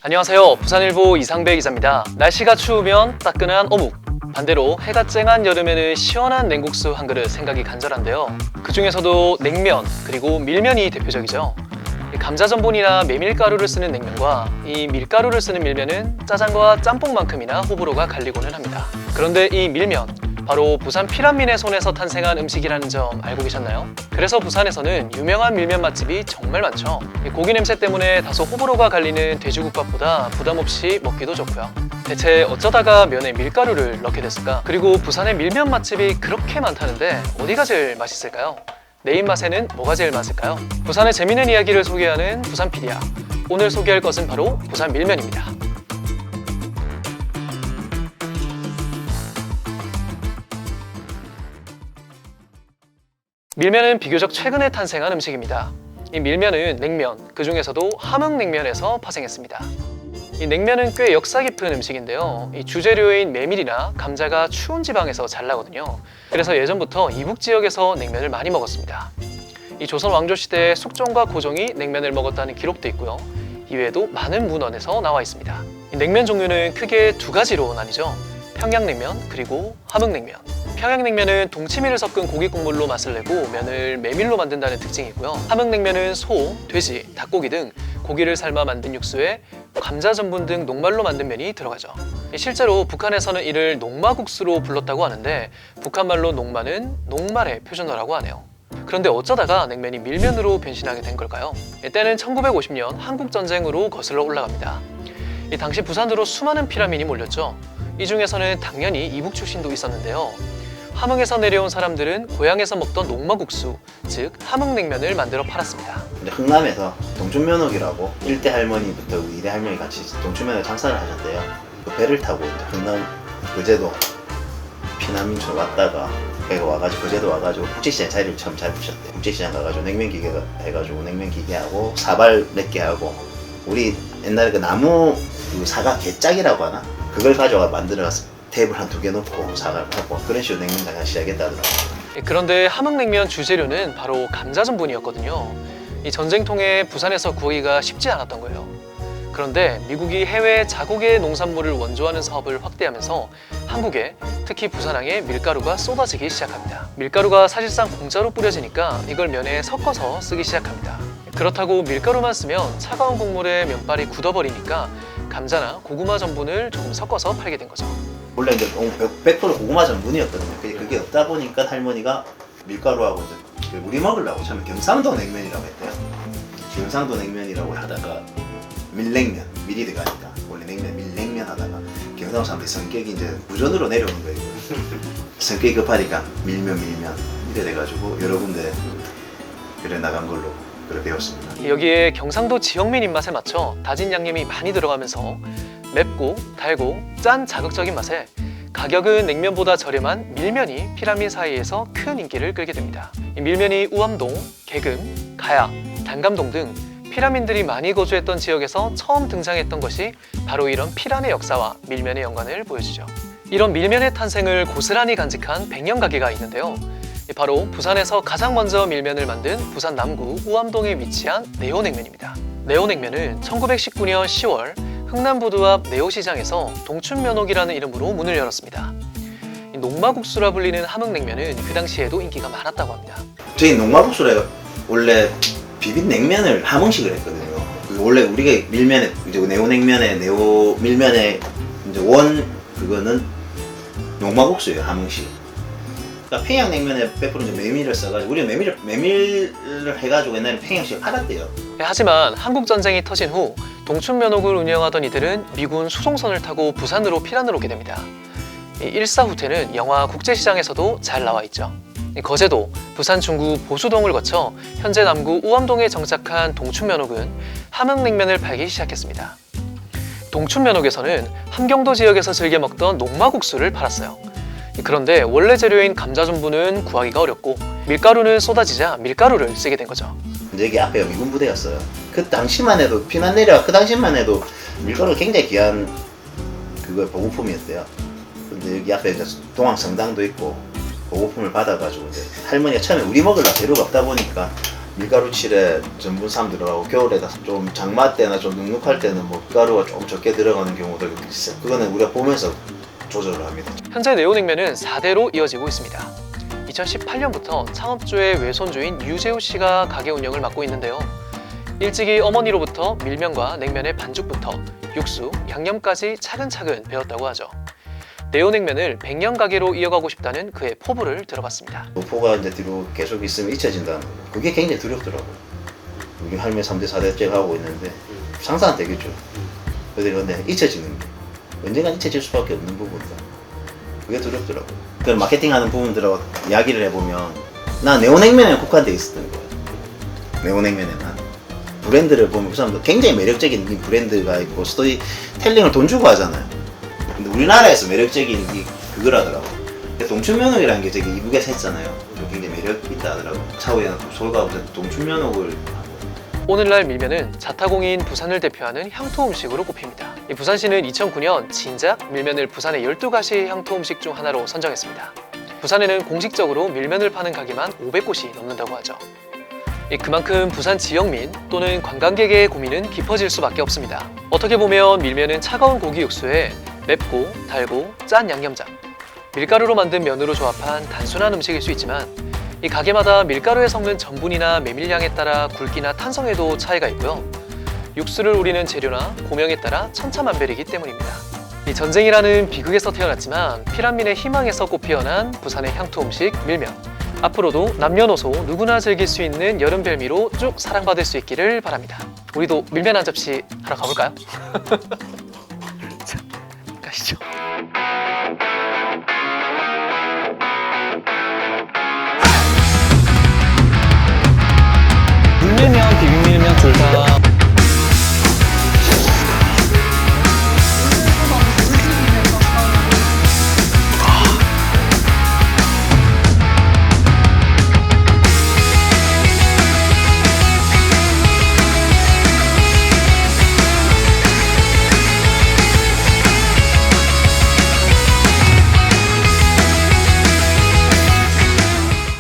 안녕하세요. 부산일보 이상배 기자입니다. 날씨가 추우면 따끈한 어묵, 반대로 해가 쨍한 여름에는 시원한 냉국수 한 그릇 생각이 간절한데요. 그 중에서도 냉면, 그리고 밀면이 대표적이죠. 감자전분이나 메밀가루를 쓰는 냉면과 이 밀가루를 쓰는 밀면은 짜장과 짬뽕만큼이나 호불호가 갈리고는 합니다. 그런데 이 밀면, 바로 부산 피란민의 손에서 탄생한 음식이라는 점 알고 계셨나요? 그래서 부산에서는 유명한 밀면 맛집이 정말 많죠. 고기 냄새 때문에 다소 호불호가 갈리는 돼지국밥보다 부담 없이 먹기도 좋고요. 대체 어쩌다가 면에 밀가루를 넣게 됐을까? 그리고 부산의 밀면 맛집이 그렇게 많다는데 어디가 제일 맛있을까요? 내 입맛에는 뭐가 제일 맞을까요? 부산의 재미있는 이야기를 소개하는 부산피디야. 오늘 소개할 것은 바로 부산 밀면입니다. 밀면은 비교적 최근에 탄생한 음식입니다. 이 밀면은 냉면, 그 중에서도 함흥냉면에서 파생했습니다. 이 냉면은 꽤 역사 깊은 음식인데요. 이 주재료인 메밀이나 감자가 추운 지방에서 잘 나거든요. 그래서 예전부터 이북 지역에서 냉면을 많이 먹었습니다. 이 조선 왕조 시대에 숙종과 고종이 냉면을 먹었다는 기록도 있고요. 이외에도 많은 문헌에서 나와 있습니다. 이 냉면 종류는 크게 두 가지로 나뉘죠. 평양냉면 그리고 함흥냉면. 평양냉면은 동치미를 섞은 고기 국물로 맛을 내고 면을 메밀로 만든다는 특징이고요. 함흥냉면은 소, 돼지, 닭고기 등 고기를 삶아 만든 육수에 감자 전분 등 녹말로 만든 면이 들어가죠. 실제로 북한에서는 이를 녹마국수로 불렀다고 하는데 북한말로 녹마는 녹말의 표준어라고 하네요. 그런데 어쩌다가 냉면이 밀면으로 변신하게 된 걸까요? 때는 1950년 한국전쟁으로 거슬러 올라갑니다. 이 당시 부산으로 수많은 피라민이 몰렸죠. 이 중에서는 당연히 이북 출신도 있었는데요. 함흥에서 내려온 사람들은 고향에서 먹던 녹마국수, 즉 함흥냉면을 만들어 팔았습니다. 흥남에서 동춘면옥이라고 1대 할머니부터 2대 할머니 같이 동춘면옥 장사를 하셨대요. 그 배를 타고 이제 흥남 거제도 피난민촌 왔다가 배가 와가지고 거제도 와가지고 국제시장 자리를 처음 잡으셨대요. 국제시장 가가지고 냉면 기계가 해가지고 냉면 기계하고 사발 몇 개 하고 우리 옛날에 그 나무 그 사과 개짝이라고 하나? 그걸 가져가 만들어서 테이블 한 2개 놓고 사과를 하고 그런 식으로 냉면 장사 시작했다더라고요. 그런데 함흥냉면 주재료는 바로 감자전분이었거든요. 이 전쟁통에 부산에서 구하기가 쉽지 않았던 거예요. 그런데 미국이 해외 자국의 농산물을 원조하는 사업을 확대하면서 한국에, 특히 부산항에 밀가루가 쏟아지기 시작합니다. 밀가루가 사실상 공짜로 뿌려지니까 이걸 면에 섞어서 쓰기 시작합니다. 그렇다고 밀가루만 쓰면 차가운 국물에 면발이 굳어버리니까 감자나 고구마 전분을 조금 섞어서 팔게 된 거죠. 원래 이제 100% 고구마 전분이었거든요. 그게 없다 보니까 할머니가 밀가루하고 이제 우리 먹으려고 처음에 경상도 냉면이라고 했대요. 경상도 냉면이라고 하다가 밀냉면, 밀이 들어가니까 원래 냉면, 밀냉면 하다가 경상도 사람들이 성격이 이제 부전으로 내려오는 거예요. 성격이 급하니까 밀면 이래 돼가지고 여러 군데 그래 나간 걸로 그래 배웠습니다. 여기에 경상도 지역민 입맛에 맞춰 다진 양념이 많이 들어가면서 맵고 달고 짠 자극적인 맛에 가격은 냉면보다 저렴한 밀면이 피라민 사이에서 큰 인기를 끌게 됩니다. 이 밀면이 우암동, 계금, 가야, 단감동 등 피라민들이 많이 거주했던 지역에서 처음 등장했던 것이 바로 이런 피란의 역사와 밀면의 연관을 보여주죠. 이런 밀면의 탄생을 고스란히 간직한 백년 가게가 있는데요. 바로 부산에서 가장 먼저 밀면을 만든 부산 남구 우암동에 위치한 네오냉면입니다. 네오냉면은 1919년 10월 흥남부두 앞 네오시장에서 동춘면옥이라는 이름으로 문을 열었습니다. 녹마국수라 불리는 함흥냉면은 그 당시에도 인기가 많았다고 합니다. 저희 녹마국수를 원래 비빔냉면을 함흥식을 했거든요. 원래 우리가 밀면에 이제 네오밀면의 이제 원 그거는 녹마국수예요, 함흥식. 그러니까 평양냉면에 100% 이제 메밀을 써가지고 우리가 메밀을 해가지고 옛날에 평양식을 팔았대요. 하지만 한국전쟁이 터진 후 동춘면옥을 운영하던 이들은 미군 수송선을 타고 부산으로 피난을 오게 됩니다. 일사 후퇴는 영화 국제시장에서도 잘 나와 있죠. 거제도, 부산 중구 보수동을 거쳐 현재 남구 우암동에 정착한 동춘면옥은 함흥냉면을 팔기 시작했습니다. 동춘면옥에서는 함경도 지역에서 즐겨 먹던 녹마국수를 팔았어요. 그런데 원래 재료인 감자 전분은 구하기가 어렵고 밀가루는 쏟아지자 밀가루를 쓰게 된 거죠. 여기 앞에 미군 부대였어요. 그 당시만 해도 피난 내려 그 당시만 해도 밀가루가 굉장히 귀한 그거 보급품이었대요. 근데 여기 앞에 이제 동항 성당도 있고 보급품을 받아가지고 이제 할머니가 처음에 우리 먹으려고 재료가 없다 보니까 밀가루칠에 전분삼 들어가고 겨울에다 좀 장마 때나 좀 눅눅할 때는 뭐 밀가루가 좀 적게 들어가는 경우도 있어요. 그거는 우리가 보면서 조절을 합니다. 현재 네오냉면은 4대로 이어지고 있습니다. 2018년부터 창업주의 외손주인 유재우 씨가 가게 운영을 맡고 있는데요. 일찍이 어머니로부터 밀면과 냉면의 반죽부터 육수, 양념까지 차근차근 배웠다고 하죠. 네오냉면을 100년 가게로 이어가고 싶다는 그의 포부를 들어봤습니다. 노포가 이제 뒤로 계속 있으면 잊혀진다는 거. 그게 굉장히 두렵더라고요. 우리 할머니 3대 4대째 하고 있는데 상상은 되겠죠. 근데 잊혀지는 게 언젠간 잊혀질 수밖에 없는 부분이다. 그게 두렵더라고요. 그 마케팅하는 부분들하고 이야기를 해보면 난 네오냉면에 국한돼 있었던 거예요. 네오냉면에만 브랜드를 보면 그 사람도 굉장히 매력적인 브랜드가 있고 스토리텔링을 돈 주고 하잖아요. 근데 우리나라에서 매력적인 게 그거라더라고. 동춘면옥이라는 게 되게 이북에서 했잖아요. 굉장히 매력 있다 하더라고. 차후에 서울가 동춘면옥을 오늘날 밀면은 자타공인 부산을 대표하는 향토 음식으로 꼽힙니다. 이 부산시는 2009년 진작 밀면을 부산의 12가시 향토 음식 중 하나로 선정했습니다. 부산에는 공식적으로 밀면을 파는 가게만 500곳이 넘는다고 하죠. 그만큼 부산 지역민 또는 관광객의 고민은 깊어질 수밖에 없습니다. 어떻게 보면 밀면은 차가운 고기 육수에 맵고 달고 짠 양념장, 밀가루로 만든 면으로 조합한 단순한 음식일 수 있지만 이 가게마다 밀가루에 섞는 전분이나 메밀량에 따라 굵기나 탄성에도 차이가 있고요. 육수를 우리는 재료나 고명에 따라 천차만별이기 때문입니다. 이 전쟁이라는 비극에서 태어났지만 피란민의 희망에서 꽃피어난 부산의 향토 음식 밀면. 앞으로도 남녀노소 누구나 즐길 수 있는 여름 별미로 쭉 사랑받을 수 있기를 바랍니다. 우리도 밀면 한 접시 하러 가볼까요? 자, 가시죠. 물밀면, 비빔밀면 둘 다